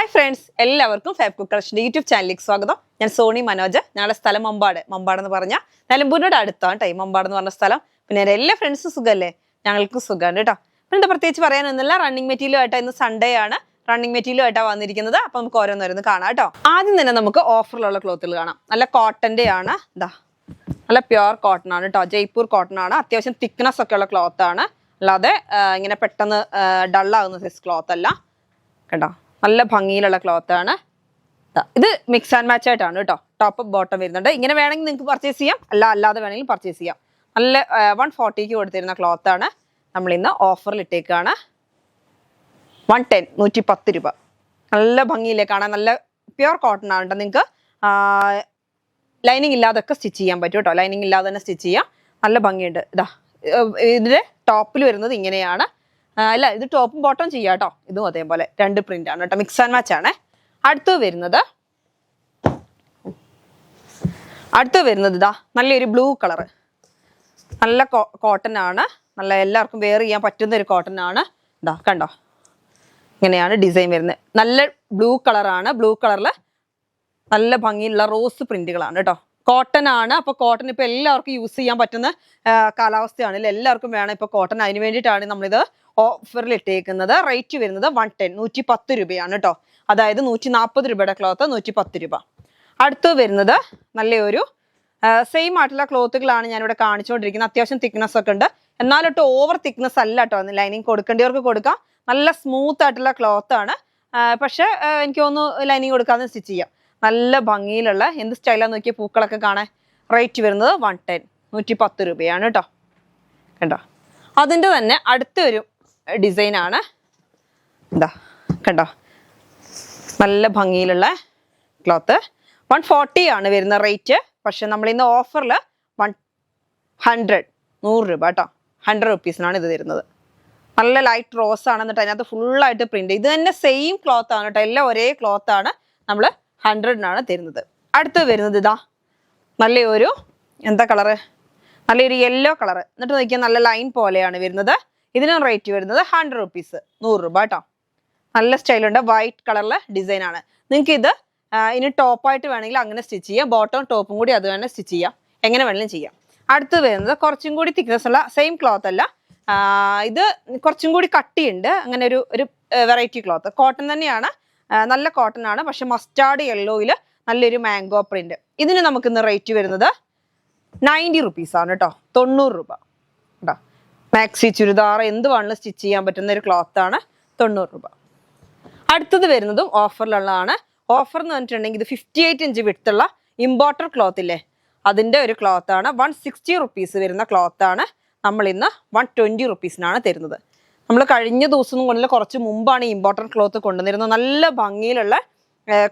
Hi friends, എല്ലാവർക്കും fab cook കളക്ഷൻ്റെ YouTube ചാനലിലേക്ക് സ്വാഗതം. ഞാൻ സോണി മനോജ്. ഞങ്ങളുടെ സ്ഥലം മമ്പാട് എന്ന് പറഞ്ഞാൽ നിലമ്പൂരിനോട് അടുത്താണ് ടൈം മമ്പാട് എന്ന് പറഞ്ഞ സ്ഥലം. പിന്നെ എൻ്റെ എല്ലാ ഫ്രണ്ട്സും സുഖമല്ലേ? ഞങ്ങൾക്ക് സുഖമാണ് കേട്ടോ. പിന്നെ പ്രത്യേകിച്ച് പറയാനൊന്നുമില്ല. റണ്ണിങ് മെറ്റീരിയലുമായിട്ട് ഇന്ന് സൺഡേ ആണ്. റണ്ണിങ് മെറ്റീരിയലുമായിട്ടാണ് വന്നിരിക്കുന്നത്. അപ്പം നമുക്ക് ഓരോന്നോരോന്ന് കാണാം കേട്ടോ. ആദ്യം തന്നെ നമുക്ക് ഓഫറിലുള്ള ക്ലോത്തുകൾ കാണാം. നല്ല കോട്ടൻ്റെ ആണ്. ഇതാ നല്ല പ്യുവർ കോട്ടൺ ആണ് കേട്ടോ. ജയ്പൂർ കോട്ടൺ ആണ്. അത്യാവശ്യം തിക്നെസ് ഒക്കെ ഉള്ള ക്ലോത്ത് ആണ്. അല്ലാതെ ഇങ്ങനെ പെട്ടെന്ന് ഡള്ളാകുന്ന സൈസ് ക്ലോത്ത് അല്ല കേട്ടോ. നല്ല ഭംഗിയിലുള്ള ക്ലോത്ത് ആണ്. ഇത് മിക്സ് ആൻഡ് മാച്ച് ആയിട്ടാണ് കേട്ടോ. ടോപ്പ് ബോട്ടം വരുന്നുണ്ട്. ഇങ്ങനെ വേണമെങ്കിൽ നിങ്ങൾക്ക് പർച്ചേസ് ചെയ്യാം, അല്ലാതെ വേണമെങ്കിൽ പർച്ചേസ് ചെയ്യാം. നല്ല 140 കൊടുത്തിരുന്ന ക്ലോത്ത് ആണ്. നമ്മളിന്ന് ഓഫറിൽ ഇട്ടേക്കാണ്. 110 110 രൂപ. നല്ല ഭംഗിയിലേ കാണാൻ. നല്ല പ്യുവർ കോട്ടൺ ആണ് കേട്ടോ. നിങ്ങൾക്ക് ലൈനിങ് ഇല്ലാതൊക്കെ സ്റ്റിച്ച് ചെയ്യാൻ പറ്റും കേട്ടോ. ലൈനിങ് ഇല്ലാതെ തന്നെ സ്റ്റിച്ച് ചെയ്യാം. നല്ല ഭംഗിയുണ്ട്. ഇതാ ഇതിന്റെ ടോപ്പിൽ വരുന്നത് ഇങ്ങനെയാണ്. അല്ല, ഇത് ടോപ്പും ബോട്ടം ചെയ്യാം കേട്ടോ. ഇതും അതേപോലെ 2 പ്രിന്റ് ആണ് കേട്ടോ. മിക്സ് ആൻഡ് മാച്ച് ആണ്. അടുത്ത് വരുന്നത് ഇതാ നല്ലൊരു ബ്ലൂ കളർ. നല്ല കോട്ടൺ ആണ്. നല്ല എല്ലാവർക്കും വെയർ ചെയ്യാൻ പറ്റുന്ന ഒരു കോട്ടൺ ആണ്. ഇതാ കണ്ടോ, ഇങ്ങനെയാണ് ഡിസൈൻ വരുന്നത്. നല്ല ബ്ലൂ കളറാണ്. ബ്ലൂ കളറിൽ നല്ല ഭംഗിയുള്ള റോസ് പ്രിന്റുകളാണ് കേട്ടോ. കോട്ടൺ ആണ്. അപ്പോൾ കോട്ടൺ ഇപ്പോൾ എല്ലാവർക്കും യൂസ് ചെയ്യാൻ പറ്റുന്ന കാലാവസ്ഥയാണ്. എല്ലാവർക്കും വേണം ഇപ്പോൾ കോട്ടൺ. അതിന് വേണ്ടിയിട്ടാണ് നമ്മളിത് ഓഫറിൽ ഇട്ടേക്കുന്നത്. റേറ്റ് വരുന്നത് 110 110 രൂപയാണ് കേട്ടോ. അതായത് 140 രൂപയുടെ ക്ലോത്ത് 110 രൂപ. അടുത്ത് വരുന്നത് നല്ലൊരു സെയിം ആയിട്ടുള്ള ക്ലോത്തുകളാണ് ഞാനിവിടെ കാണിച്ചുകൊണ്ടിരിക്കുന്നത്. അത്യാവശ്യം തിക്നെസ് ഒക്കെ ഉണ്ട്. എന്നാലിട്ട് ഓവർ തിക്നെസ് അല്ല കേട്ടോ. ലൈനിങ് കൊടുക്കേണ്ടവർക്ക് കൊടുക്കാം. നല്ല സ്മൂത്ത് ആയിട്ടുള്ള ക്ലോത്ത് ആണ്. പക്ഷെ എനിക്ക് തോന്നുന്നു ലൈനിങ് കൊടുക്കാതെ സ്റ്റിച്ച് ചെയ്യാം. നല്ല ഭംഗിയിലുള്ള എന്ത് സ്റ്റൈലാന്ന് നോക്കിയ പൂക്കളൊക്കെ കാണാൻ. റേറ്റ് വരുന്നത് 110 110 രൂപയാണ് കേട്ടോ. കണ്ടോ, അതിൻ്റെ തന്നെ അടുത്തൊരു ഡിസൈനാണ്. എന്താ കണ്ടോ, നല്ല ഭംഗിയിലുള്ള ക്ലോത്ത്. 140 ആണ് വരുന്ന റേറ്റ്. പക്ഷെ നമ്മളിന്ന് ഓഫറിൽ 100 രൂപ കേട്ടോ. 100 റുപ്പീസിനാണ് ഇത് തരുന്നത്. നല്ല ലൈറ്റ് റോസ് ആണ്. എന്നിട്ട് അതിനകത്ത് ഫുള്ളായിട്ട് പ്രിന്റ്. ഇത് തന്നെ സെയിം ക്ലോത്ത് ആണ് കേട്ടോ. എല്ലാം ഒരേ ക്ലോത്ത് ആണ്. നമ്മൾ 100-നാണ് തരുന്നത്. അടുത്ത് വരുന്നത് ഇതാ നല്ലൊരു എന്താ കളറ്, നല്ലൊരു യെല്ലോ കളറ്. എന്നിട്ട് നോക്കിയാൽ നല്ല ലൈൻ പോലെയാണ് വരുന്നത്. ഇതിനും റേറ്റ് വരുന്നത് 100 റുപ്പീസ്, 100 രൂപ കേട്ടോ. നല്ല സ്റ്റൈലുണ്ട്. വൈറ്റ് കളറിലെ ഡിസൈൻ ആണ്. നിങ്ങൾക്ക് ഇത് ഇനി ടോപ്പായിട്ട് വേണമെങ്കിൽ അങ്ങനെ സ്റ്റിച്ച് ചെയ്യാം. ബോട്ടം ടോപ്പും കൂടി അത് വേണമെങ്കിൽ സ്റ്റിച്ച് ചെയ്യാം. എങ്ങനെ വേണമെങ്കിലും ചെയ്യാം. അടുത്ത് വരുന്നത് കുറച്ചും കൂടി തിക്നെസ് ഉള്ള സെയിം ക്ലോത്ത് അല്ല. ഇത് കുറച്ചും കൂടി കട്ടിയുണ്ട്. അങ്ങനെ ഒരു വെറൈറ്റി ക്ലോത്ത്. കോട്ടൺ തന്നെയാണ്. നല്ല കോട്ടൺ ആണ്. പക്ഷെ മസ്റ്റാർഡ് യെല്ലോയിൽ നല്ലൊരു മാംഗോ പ്രിന്റ്. ഇതിന് നമുക്കിന്ന് റേറ്റ് വരുന്നത് 90 റുപ്പീസ് ആണ് കേട്ടോ. 90 രൂപ കേട്ടോ. മാക്സി ചുരിദാർ എന്ത് വേണമെങ്കിലും സ്റ്റിച്ച് ചെയ്യാൻ പറ്റുന്ന ഒരു ക്ലോത്ത് ആണ്. 90 രൂപ. അടുത്തത് വരുന്നതും ഓഫറിലുള്ളതാണ്. ഓഫർ എന്ന് പറഞ്ഞിട്ടുണ്ടെങ്കിൽ ഇത് 58 ഇഞ്ച് വിട്ടുള്ള ഇമ്പോർട്ടഡ് ക്ലോത്ത് ഇല്ലേ, അതിൻ്റെ ഒരു ക്ലോത്ത് ആണ്. 160 റുപ്പീസ് വരുന്ന ക്ലോത്ത് ആണ്. നമ്മൾ ഇന്ന് 120 റുപ്പീസിനാണ് തരുന്നത്. നമ്മൾ കഴിഞ്ഞ ദിവസം കൊണ്ടില്ല, കുറച്ച് മുമ്പാണ് ഈ ഇമ്പോർട്ടൻറ്റ് ക്ലോത്ത് കൊണ്ടുവന്നിരുന്നത്. നല്ല ഭംഗിയിലുള്ള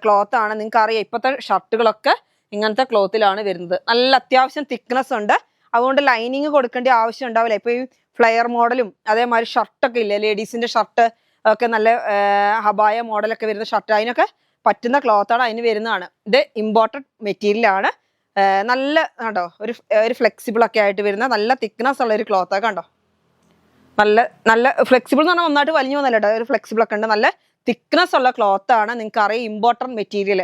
ക്ലോത്ത് ആണ്. നിങ്ങൾക്ക് അറിയാം, ഇപ്പോഴത്തെ ഷർട്ടുകളൊക്കെ ഇങ്ങനത്തെ ക്ലോത്തിലാണ് വരുന്നത്. നല്ല അത്യാവശ്യം തിക്നെസ് ഉണ്ട്. അതുകൊണ്ട് ലൈനിങ് കൊടുക്കേണ്ട ആവശ്യം ഉണ്ടാവില്ല. ഇപ്പോൾ ഈ ഫ്ലെയർ മോഡലും അതേമാതിരി ഷർട്ടൊക്കെ ഇല്ലേ, ലേഡീസിൻ്റെ ഷർട്ട് ഒക്കെ നല്ല ഹബായ മോഡലൊക്കെ വരുന്ന ഷർട്ട്, അതിനൊക്കെ പറ്റുന്ന ക്ലോത്താണ്. അതിന് വരുന്നതാണ്. ഇത് ഇമ്പോർട്ടഡ് മെറ്റീരിയലാണ്. നല്ല കണ്ടോ, ഒരു ഫ്ലെക്സിബിൾ ഒക്കെ ആയിട്ട് വരുന്ന നല്ല തിക്നെസ് ഉള്ള ഒരു ക്ലോത്താണ്. കണ്ടോ, നല്ല ഫ്ലെക്സിബിൾ എന്ന് പറഞ്ഞാൽ ഒന്നായിട്ട് വലിഞ്ഞു വന്നല്ല കേട്ടോ. ഒരു ഫ്ലെക്സിബിൾ ഒക്കെ ഉണ്ട്. നല്ല തിക്നെസ് ഉള്ള ക്ലോത്ത് ആണ്. നിങ്ങൾക്ക് അറിയാം, ഇമ്പോർട്ടൻറ്റ് മെറ്റീരിയൽ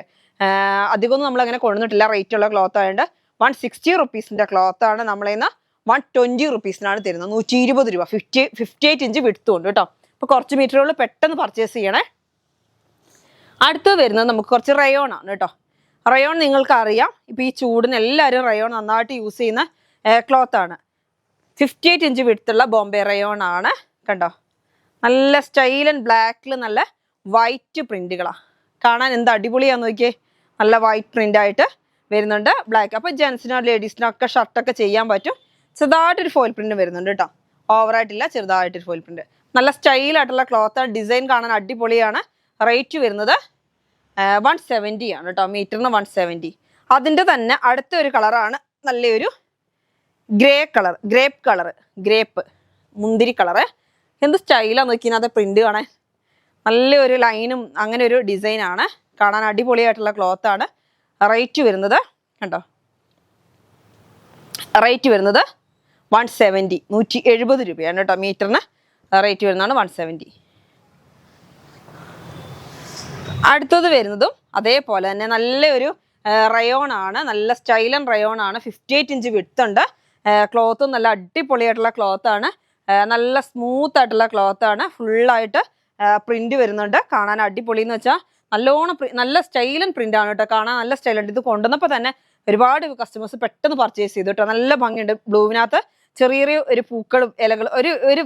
അധികമൊന്നും നമ്മളങ്ങനെ കൊണ്ടുവന്നിട്ടില്ല. റേറ്റ് ഉള്ള ക്ലോത്ത് ആയതുകൊണ്ട് 160 റുപ്പീസിൻ്റെ ക്ലോത്ത് ആണ്. നമ്മളിന്ന് 120 റുപ്പീസിനാണ് തരുന്നത്. 120 രൂപ. 58 ഇഞ്ച് വിടുത്തുണ്ട് കേട്ടോ. അപ്പോൾ കുറച്ച് മീറ്ററുകൾ പെട്ടെന്ന് പർച്ചേസ് ചെയ്യണേ. അടുത്ത് വരുന്നത് നമുക്ക് കുറച്ച് റയോൺ ആണ് കേട്ടോ. റയോൺ നിങ്ങൾക്ക് അറിയാം, ഇപ്പോൾ ഈ ചൂടിന് എല്ലാവരും റയോൺ നന്നായിട്ട് യൂസ് ചെയ്യുന്ന ക്ലോത്ത് ആണ്. 58 ഇഞ്ച് വിടുത്തുള്ള ബോംബെ റയോൺ ആണ്. കണ്ടോ, നല്ല സ്റ്റൈൽ ആൻഡ് ബ്ലാക്കിൽ നല്ല വൈറ്റ് പ്രിന്റുകളാണ്. കാണാൻ എന്ത് അടിപൊളിയാന്ന് നോക്കിയേ. നല്ല വൈറ്റ് പ്രിന്റ് ആയിട്ട് വരുന്നുണ്ട്. ബ്ലാക്ക്. അപ്പോൾ ജെൻസിനോ ലേഡീസിനോ ഒക്കെ ഷർട്ടൊക്കെ ചെയ്യാൻ പറ്റും. ചെറുതായിട്ടൊരു ഫോയിൽ പ്രിന്റ് വരുന്നുണ്ട് കേട്ടോ. ഓവറായിട്ടില്ല, ചെറുതായിട്ടൊരു ഫോയിൽ പ്രിന്റ്. നല്ല സ്റ്റൈലായിട്ടുള്ള ക്ലോത്ത്. ഡിസൈൻ കാണാൻ അടിപൊളിയാണ്. റേറ്റ് വരുന്നത് 170 ആണ് കേട്ടോ. മീറ്ററിന് 170. അതിൻ്റെ തന്നെ അടുത്തൊരു കളറാണ് നല്ലൊരു ഗ്രേപ്പ് മുന്തിരി കളറ്. എന്ത് സ്റ്റൈലാന്ന് നോക്കിയാൽ അത് പ്രിന്റ് കാണാൻ. നല്ലൊരു ലൈനും അങ്ങനെ ഒരു ഡിസൈനാണ്. കാണാൻ അടിപൊളിയായിട്ടുള്ള ക്ലോത്താണ്. റേറ്റ് വരുന്നത് കണ്ടോ, റേറ്റ് വരുന്നത് 170 170 രൂപയാണ് കേട്ടോ. മീറ്ററിന് റേറ്റ് വരുന്നതാണ് 170. അടുത്തത് വരുന്നതും അതേപോലെ തന്നെ നല്ലൊരു റയോൺ ആണ്, നല്ല സ്റ്റൈലൻ റയോൺ ആണ്. 58 ഇഞ്ച് വിഡ്ത്ത് ഉണ്ട്. ക്ലോത്തും നല്ല അടിപൊളിയായിട്ടുള്ള ക്ലോത്ത് ആണ്. നല്ല സ്മൂത്ത് ആയിട്ടുള്ള ക്ലോത്ത് ആണ്. ഫുള്ളായിട്ട് പ്രിന്റ് വരുന്നുണ്ട്. കാണാൻ അടിപൊളി എന്ന് വെച്ചാൽ നല്ലോണം നല്ല സ്റ്റൈലൻ പ്രിന്റ് ആണ് കേട്ടോ. കാണാൻ നല്ല സ്റ്റൈലുണ്ട്. ഇത് കൊണ്ടുവന്നപ്പോൾ തന്നെ ഒരുപാട് കസ്റ്റമേഴ്സ് പെട്ടെന്ന് പർച്ചേസ് ചെയ്തു കേട്ടോ. നല്ല ഭംഗിയുണ്ട്. ബ്ലൂവിനകത്ത് ചെറിയ ചെറിയ ഒരു പൂക്കളും ഇലകളും ഒരു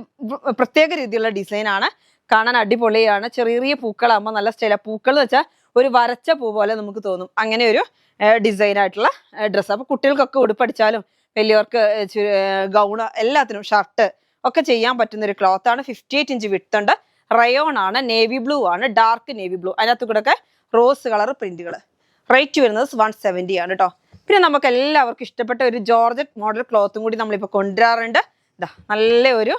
പ്രത്യേക രീതിയിലുള്ള ഡിസൈൻ ആണ്. കാണാൻ അടിപൊളിയാണ്. ചെറിയ ചെറിയ പൂക്കളാകുമ്പോൾ നല്ല സ്റ്റൈലാണ്. പൂക്കൾ എന്ന് വെച്ചാൽ ഒരു വരച്ച പൂ പോലെ നമുക്ക് തോന്നും. അങ്ങനെ ഒരു ഡിസൈൻ ആയിട്ടുള്ള ഡ്രസ്സ്. അപ്പോൾ കുട്ടികൾക്കൊക്കെ ഉടുപ്പടിച്ചാലും വലിയവർക്ക് ഗൗണ് എല്ലാത്തിനും ഷർട്ട് ഒക്കെ ചെയ്യാൻ പറ്റുന്ന ഒരു ക്ലോത്ത് ആണ്. 58 ഇഞ്ച് വിഡ്ത്ത് ഉണ്ട്. റയോൺ ആണ്. നേവി ബ്ലൂ ആണ്. Dark navy blue. അതിനകത്ത് കൂടെ ഒക്കെ റോസ് കളർ പ്രിന്റുകൾ. റേറ്റ് വരുന്നത് 170 ആണ് കേട്ടോ. പിന്നെ നമുക്ക് എല്ലാവർക്കും ഇഷ്ടപ്പെട്ട ഒരു ജോർജറ്റ് മോഡൽ ക്ലോത്തും കൂടി നമ്മളിപ്പോൾ കൊണ്ടുവരാറുണ്ട്. ഇതാ നല്ല ഒരു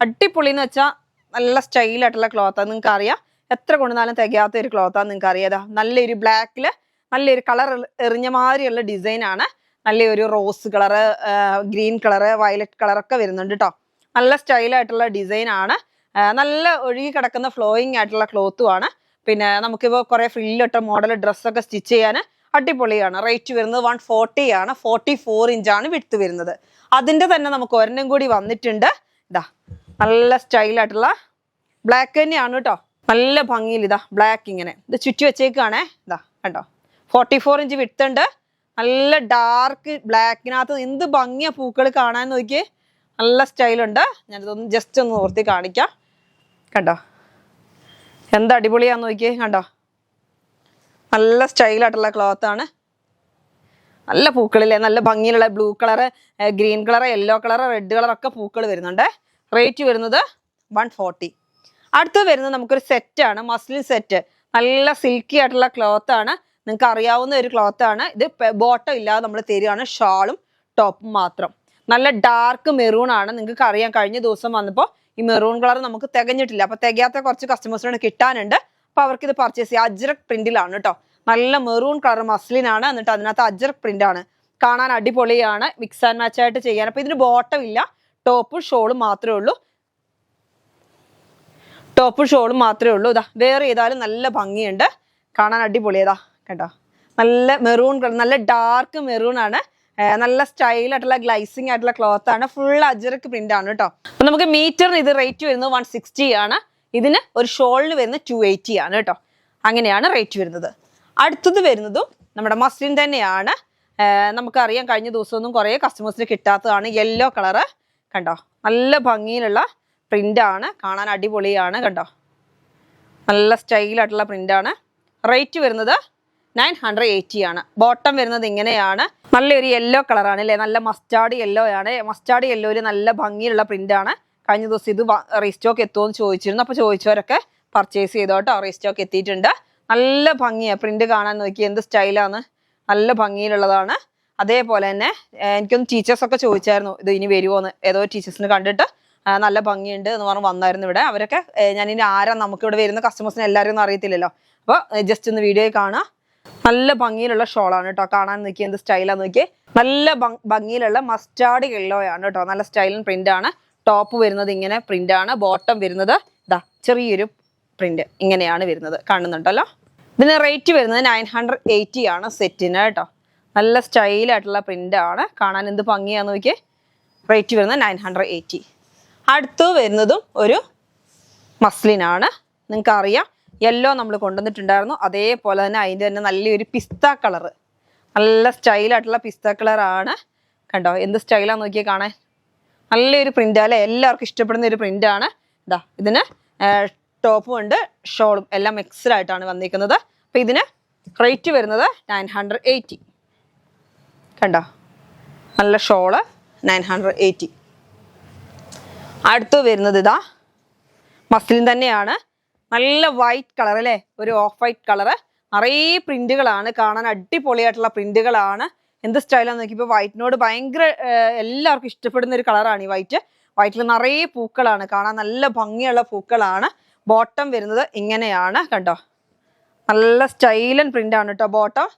അടിപൊളി എന്ന് വെച്ചാൽ നല്ല സ്റ്റൈലായിട്ടുള്ള ക്ലോത്താണ്. നിങ്ങൾക്ക് അറിയാം, എത്ര കൊണ്ടുവന്നാലും തികയാത്ത ഒരു ക്ലോത്താണ്. നിങ്ങൾക്ക് അറിയാതാ നല്ലൊരു ബ്ലാക്കിൽ നല്ലൊരു കളർ എറിഞ്ഞ മാതിരിയുള്ള ഡിസൈൻ ആണ്. നല്ലൊരു rose colour, green colour, violet കളറൊക്കെ വരുന്നുണ്ട് കേട്ടോ. നല്ല സ്റ്റൈലായിട്ടുള്ള ഡിസൈൻ ആണ്. നല്ല ഒഴുകി കിടക്കുന്ന ഫ്ലോയിങ് ആയിട്ടുള്ള ക്ലോത്തും ആണ്. പിന്നെ നമുക്കിപ്പോൾ കുറേ ഫ്രില്ലിട്ട മോഡൽ ഡ്രസ്സൊക്കെ സ്റ്റിച്ച് ചെയ്യാൻ അടിപൊളിയാണ്. റേറ്റ് വരുന്നത് 140 ആണ്. 44 ഇഞ്ചാണ് വിഡ്ത്ത് വരുന്നത്. അതിൻ്റെ തന്നെ നമുക്ക് ഒരെണ്ണം കൂടി വന്നിട്ടുണ്ട്. ഇതാ നല്ല സ്റ്റൈലായിട്ടുള്ള ബ്ലാക്ക് തന്നെയാണ് കേട്ടോ. നല്ല ഭംഗിയിൽ ഇതാ ബ്ലാക്ക് ഇങ്ങനെ ഇത് ചുറ്റി വെച്ചേക്കാണേ. ഇതാ കണ്ടോ, 44 ഇഞ്ച് വിഡ്ത്ത് ഉണ്ട്. നല്ല ഡാർക്ക് ബ്ലാക്കിനകത്ത് എന്ത് ഭംഗിയാ പൂക്കൾ കാണാൻ നോക്കിയേ. നല്ല സ്റ്റൈലുണ്ട്. ഞാനിതൊന്ന് ജസ്റ്റ് ഒന്ന് ഓർത്തി കാണിക്കാം. കണ്ടോ എന്ത് അടിപൊളിയാന്ന് നോക്കിയേ. കണ്ടോ നല്ല സ്റ്റൈലായിട്ടുള്ള ക്ലോത്താണ്. നല്ല പൂക്കളില്ലേ, നല്ല ഭംഗിയിലുള്ള blue colour, green colour, yellow colour, red കളറൊക്കെ പൂക്കൾ വരുന്നുണ്ട്. റേറ്റ് വരുന്നത് 140. അടുത്ത് വരുന്നത് നമുക്കൊരു സെറ്റാണ്, മസ്ലിൻ സെറ്റ്. നല്ല സിൽക്കി ആയിട്ടുള്ള ക്ലോത്ത് ആണ്. നിങ്ങൾക്ക് അറിയാവുന്ന ഒരു ക്ലോത്ത് ആണ് ഇത്. ബോട്ടം ഇല്ലാതെ നമ്മൾ തരികയാണ്, ഷാളും ടോപ്പും മാത്രം. നല്ല ഡാർക്ക് മെറൂൺ ആണ്. നിങ്ങൾക്ക് അറിയാം, കഴിഞ്ഞ ദിവസം വന്നപ്പോൾ ഈ മെറൂൺ കളർ നമുക്ക് തികഞ്ഞിട്ടില്ല. അപ്പോൾ തികയാത്ത കുറച്ച് കസ്റ്റമേഴ്സിനോട് കിട്ടാനുണ്ട്. അപ്പോൾ അവർക്ക് ഇത് പർച്ചേസ് ചെയ്യാം. അജ്രക് പ്രിന്റിലാണ് കേട്ടോ. നല്ല മെറൂൺ കളർ മസ്ലിൻ ആണ്. എന്നിട്ട് അതിനകത്ത് അജ്രക് പ്രിന്റ് ആണ്. കാണാൻ അടിപൊളിയാണ്. മിക്സ് ആൻഡ് മാച്ച് ആയിട്ട് ചെയ്യാൻ. അപ്പോൾ ഇതിന് ബോട്ടം ഇല്ല, ടോപ്പും ഷോളും മാത്രമേ ഉള്ളൂ. ടോപ്പും ഷോളും മാത്രമേ ഉള്ളൂ. ഇതാ വേറെ ചെയ്താലും നല്ല ഭംഗിയുണ്ട്. കാണാൻ അടിപൊളിയതാ കേട്ടോ. നല്ല മെറൂൺ കളർ, നല്ല ഡാർക്ക് മെറൂൺ ആണ്. നല്ല സ്റ്റൈലായിട്ടുള്ള ഗ്ലൈസിങ് ആയിട്ടുള്ള ക്ലോത്ത് ആണ്. ഫുൾ അജ്രക് പ്രിന്റ് ആണ് കേട്ടോ. അപ്പൊ നമുക്ക് മീറ്ററിന് ഇത് റേറ്റ് വരുന്നത് 160 ആണ്. ഇതിന് ഒരു ഷോളിന് വരുന്നത് 280 ആണ് കേട്ടോ. അങ്ങനെയാണ് റേറ്റ് വരുന്നത്. അടുത്തത് വരുന്നതും നമ്മുടെ മസ്ലിൻ തന്നെയാണ്. നമുക്കറിയാം, കഴിഞ്ഞ ദിവസമൊന്നും കുറേ കസ്റ്റമേഴ്സിന് കിട്ടാത്തതാണ്. യെല്ലോ കളറ് കണ്ടോ, നല്ല ഭംഗിയിലുള്ള പ്രിന്റ് ആണ്. കാണാൻ അടിപൊളിയാണ് കണ്ടോ. നല്ല സ്റ്റൈലായിട്ടുള്ള പ്രിന്റ് ആണ്. റേറ്റ് വരുന്നത് 980 ആണ്. ബോട്ടം വരുന്നത് ഇങ്ങനെയാണ്. നല്ലൊരു യെല്ലോ കളറാണ് അല്ലേ, നല്ല മസ്റ്റാർഡ് യെല്ലോ ആണ്. മസ്റ്റാർഡ് യെല്ലോയിൽ നല്ല ഭംഗിയുള്ള പ്രിന്റ് ആണ്. കഴിഞ്ഞ ദിവസം ഇത് റീസ്റ്റോക്ക് എത്തുമെന്ന് ചോദിച്ചിരുന്നു. അപ്പോൾ ചോദിച്ചവരൊക്കെ പർച്ചേസ് ചെയ്തോട്ടോ. റീസ്റ്റോക്ക് എത്തിയിട്ടുണ്ട്. നല്ല ഭംഗിയാണ് പ്രിന്റ് കാണാൻ. നോക്കി എന്ത് സ്റ്റൈലാണ്, നല്ല ഭംഗിയിലുള്ളതാണ്. അതേപോലെ തന്നെ എനിക്കൊന്ന് ടീച്ചേഴ്സൊക്കെ ചോദിച്ചായിരുന്നു ഇത് ഇനി വരുമോന്ന്. ഏതോ ടീച്ചേഴ്സിന് കണ്ടിട്ട് നല്ല ഭംഗിയുണ്ട് എന്ന് പറഞ്ഞ് വന്നായിരുന്നു ഇവിടെ. അവരൊക്കെ ഞാനിനി ആരാ, നമുക്കിവിടെ വരുന്ന കസ്റ്റമേഴ്സിനെ എല്ലാവരും ഒന്നും അറിയത്തില്ലല്ലോ. അപ്പോൾ ജസ്റ്റ് ഒന്ന് വീഡിയോ കാണാം. നല്ല ഭംഗിയിലുള്ള ഷോളാണ് കേട്ടോ. കാണാൻ നോക്കി എന്ത് സ്റ്റൈലാന്ന് നോക്കി. നല്ല ഭംഗിയിലുള്ള മസ്റ്റാർഡ് യെല്ലോ ആണ് കേട്ടോ. നല്ല സ്റ്റൈലൻ പ്രിന്റ് ആണ്. ടോപ്പ് വരുന്നത് ഇങ്ങനെ പ്രിന്റ് ആണ്. ബോട്ടം വരുന്നത് ഇതാ ചെറിയൊരു പ്രിന്റ് ഇങ്ങനെയാണ് വരുന്നത്. കാണുന്നുണ്ടല്ലോ. ഇതിന് റേറ്റ് വരുന്നത് 980 ആണ് സെറ്റിന് കേട്ടോ. നല്ല സ്റ്റൈലായിട്ടുള്ള പ്രിന്റ് ആണ്. കാണാൻ എന്ത് ഭംഗിയാന്ന് നോക്കി. റേറ്റ് വരുന്നത് 980. അടുത്ത് വരുന്നതും ഒരു മസ്ലിനാണ്. നിങ്ങൾക്ക് അറിയാം, യെല്ലോ നമ്മൾ കൊണ്ടുവന്നിട്ടുണ്ടായിരുന്നു. അതേപോലെ തന്നെ അതിൻ്റെ തന്നെ നല്ലൊരു പിസ്ത കളറ്, നല്ല സ്റ്റൈലായിട്ടുള്ള പിസ്ത കളറാണ്. കണ്ടോ എന്ത് സ്റ്റൈലാന്ന് നോക്കിയാൽ കാണാൻ. നല്ലൊരു പ്രിന്റ് അല്ലേ, എല്ലാവർക്കും ഇഷ്ടപ്പെടുന്ന ഒരു പ്രിന്റ് ആണ്. ഇതാ ഇതിന് ടോപ്പും ഉണ്ട്, ഷോളും എല്ലാം മിക്സ്ഡായിട്ടാണ് വന്നിരിക്കുന്നത്. അപ്പം ഇതിന് റേറ്റ് വരുന്നത് 980. കണ്ടോ നല്ല ഷോള് 980. അടുത്ത് വരുന്നത് ഇതാ മസ്ലിൻ തന്നെയാണ്. നല്ല വൈറ്റ് കളർ അല്ലേ, ഒരു ഓഫ് വൈറ്റ് കളറ്. നിറയെ പ്രിന്റുകളാണ്. കാണാൻ അടിപൊളിയായിട്ടുള്ള പ്രിന്റുകളാണ്. എന്ത് സ്റ്റൈലാന്ന് നോക്കിയപ്പോൾ വൈറ്റിനോട് ഭയങ്കര എല്ലാവർക്കും ഇഷ്ടപ്പെടുന്ന ഒരു കളറാണ് ഈ വൈറ്റ്. വൈറ്റിൽ നിറയെ പൂക്കളാണ്. കാണാൻ നല്ല ഭംഗിയുള്ള പൂക്കളാണ്. ബോട്ടം വരുന്നത് ഇങ്ങനെയാണ് കണ്ടോ. നല്ല സ്റ്റൈലൻ പ്രിന്റ് ആണ് കേട്ടോ ബോട്ടം.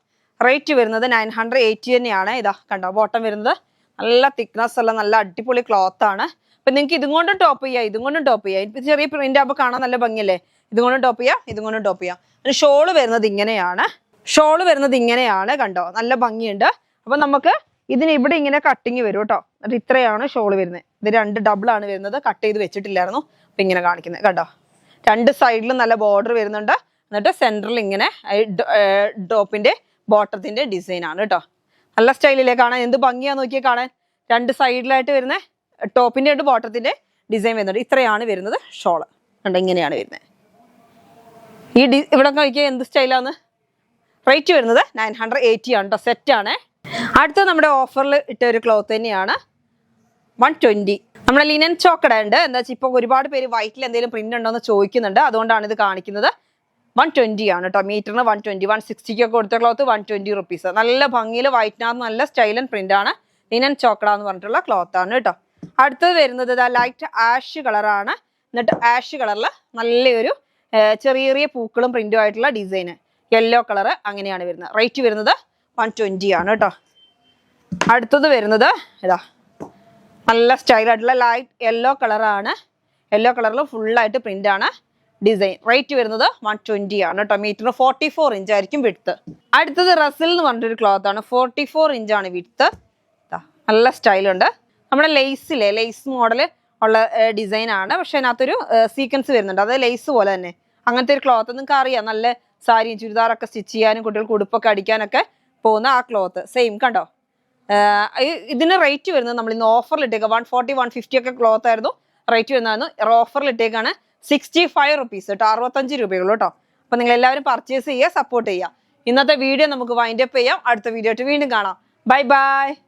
റേറ്റ് വരുന്നത് 980 തന്നെയാണ്. ഇതാ കണ്ടോ ബോട്ടം വരുന്നത്. നല്ല തിക്നെസ് ഉള്ള നല്ല അടിപൊളി ക്ലോത്ത് ആണ്. അപ്പം നിങ്ങൾക്ക് ഇതും കൊണ്ടും ടോപ്പ് ചെയ്യാം, ഇതും കൊണ്ടും ടോപ്പ് ചെയ്യാം. ഇപ്പം ചെറിയ പ്രിന്റ് ആകുമ്പോൾ കാണാൻ നല്ല ഭംഗിയല്ലേ. ഇതും കൊണ്ട് ടോപ്പ് ചെയ്യാം, ഇതും കൊണ്ട് ടോപ്പ് ചെയ്യാം. പിന്നെ ഷോള് വരുന്നത് ഇങ്ങനെയാണ്, കണ്ടോ, നല്ല ഭംഗിയുണ്ട്. അപ്പൊ നമുക്ക് ഇതിന് ഇവിടെ ഇങ്ങനെ കട്ടിങ് വരും കേട്ടോ. എന്നിട്ട് ഇത്രയാണ് ഷോള് വരുന്നത്. ഇത് 2 ഡബിൾ ആണ് വരുന്നത്, കട്ട് ചെയ്ത് വെച്ചിട്ടില്ലായിരുന്നു. അപ്പൊ ഇങ്ങനെ കാണിക്കുന്നത് കണ്ടോ, 2 സൈഡിലും നല്ല ബോർഡർ വരുന്നുണ്ട്. എന്നിട്ട് സെന്ററിൽ ഇങ്ങനെ ടോപ്പിന്റെ ബോട്ടത്തിന്റെ ഡിസൈൻ ആണ് കേട്ടോ. നല്ല സ്റ്റൈലിലേ കാണാൻ, എന്ത് ഭംഗിയാന്ന് നോക്കിയേ കാണാൻ. 2 സൈഡിലായിട്ട് വരുന്ന ടോപ്പിന്റെ ഉണ്ട് ബോട്ടത്തിന്റെ ഡിസൈൻ വരുന്നുണ്ട്. ഇത്രയാണ് വരുന്നത് ഷോള് കണ്ടോ, ഇങ്ങനെയാണ് വരുന്നത്. ഇവിടെ നോക്കിയാൽ എന്ത് സ്റ്റൈലാന്ന്. റേറ്റ് വരുന്നത് 980 ആണ് കേട്ടോ, സെറ്റാണ്. അടുത്ത നമ്മുടെ ഓഫറിൽ ഇട്ട ഒരു ക്ലോത്ത് തന്നെയാണ് 120. നമ്മുടെ ലിനൻ ചോക്കട ഉണ്ട്. എന്താ വെച്ചാൽ ഇപ്പോൾ ഒരുപാട് പേര് വൈറ്റിൽ എന്തെങ്കിലും പ്രിന്റ് ഉണ്ടോ എന്ന് ചോദിക്കുന്നുണ്ട്, അതുകൊണ്ടാണ് ഇത് കാണിക്കുന്നത്. 120 ആണ് കേട്ടോ, മീറ്ററിന് 120. 160 കൊടുത്ത ക്ലോത്ത് 120 റുപ്പീസ്. നല്ല ഭംഗിയിൽ വൈറ്റിനകത്ത് നല്ല സ്റ്റൈൽ ആൻഡ് പ്രിന്റ് ആണ്. ലിനൻ ചോക്കട എന്ന് പറഞ്ഞിട്ടുള്ള ക്ലോത്ത് ആണ് കേട്ടോ. അടുത്തത് വരുന്നത് ലൈറ്റ് ആഷ് കളറാണ്. എന്നിട്ട് ആഷ് കളറിൽ നല്ലൊരു ചെറിയ ചെറിയ പൂക്കളും പ്രിന്റും ആയിട്ടുള്ള ഡിസൈന്, യെല്ലോ കളർ, അങ്ങനെയാണ് വരുന്നത്. റേറ്റ് വരുന്നത് 120 ആണ് കേട്ടോ. അടുത്തത് വരുന്നത് ഇതാ നല്ല സ്റ്റൈലായിട്ടുള്ള ലൈറ്റ് യെല്ലോ കളറാണ്. യെല്ലോ കളറിൽ ഫുള്ളായിട്ട് പ്രിന്റ് ആണ് ഡിസൈൻ. റേറ്റ് വരുന്നത് 120 ആണ് കേട്ടോ. മീറ്ററിന് 44 ഇഞ്ച് ആയിരിക്കും വിഡ്ത്ത്. അടുത്തത് റസിൽ എന്ന് പറഞ്ഞിട്ടൊരു ക്ലോത്ത് ആണ്. 44 ഇഞ്ചാണ് വിഡ്ത്ത്. നല്ല സ്റ്റൈലുണ്ട്. നമ്മുടെ ലേസ് മോഡൽ ഉള്ള ഡിസൈൻ ആണ്. പക്ഷെ അതിനകത്തൊരു സീക്വൻസ് വരുന്നുണ്ട്, അത് ലേസ് പോലെ തന്നെ. അങ്ങനത്തെ ഒരു ക്ലോത്ത് നിങ്ങൾക്ക് അറിയാം, നല്ല സാരിയും ചുരിദാറൊക്കെ സ്റ്റിച്ച് ചെയ്യാനും കുട്ടികൾക്ക് ഉടുപ്പൊക്കെ അടിക്കാനൊക്കെ പോകുന്ന ആ ക്ലോത്ത് സെയിം കണ്ടോ. ഇതിന് റേറ്റ് വരുന്നത് നമ്മൾ ഇന്ന് ഓഫറിൽ ഇട്ടേക്കുക 140 150 ഒക്കെ ക്ലോത്ത് ആയിരുന്നു റേറ്റ് വരുന്നതായിരുന്നു. ഓഫറിൽ ഇട്ടേക്കാണ് 65 റുപ്പീസ് കേട്ടോ, 65 രൂപയുള്ളൂ കേട്ടോ. അപ്പൊ നിങ്ങൾ എല്ലാവരും പർച്ചേസ് ചെയ്യുക, സപ്പോർട്ട് ചെയ്യുക. ഇന്നത്തെ വീഡിയോ നമുക്ക് വൈൻഡ് അപ്പ് ചെയ്യാം. അടുത്ത വീഡിയോ ആയിട്ട് വീണ്ടും കാണാം. Bye bye.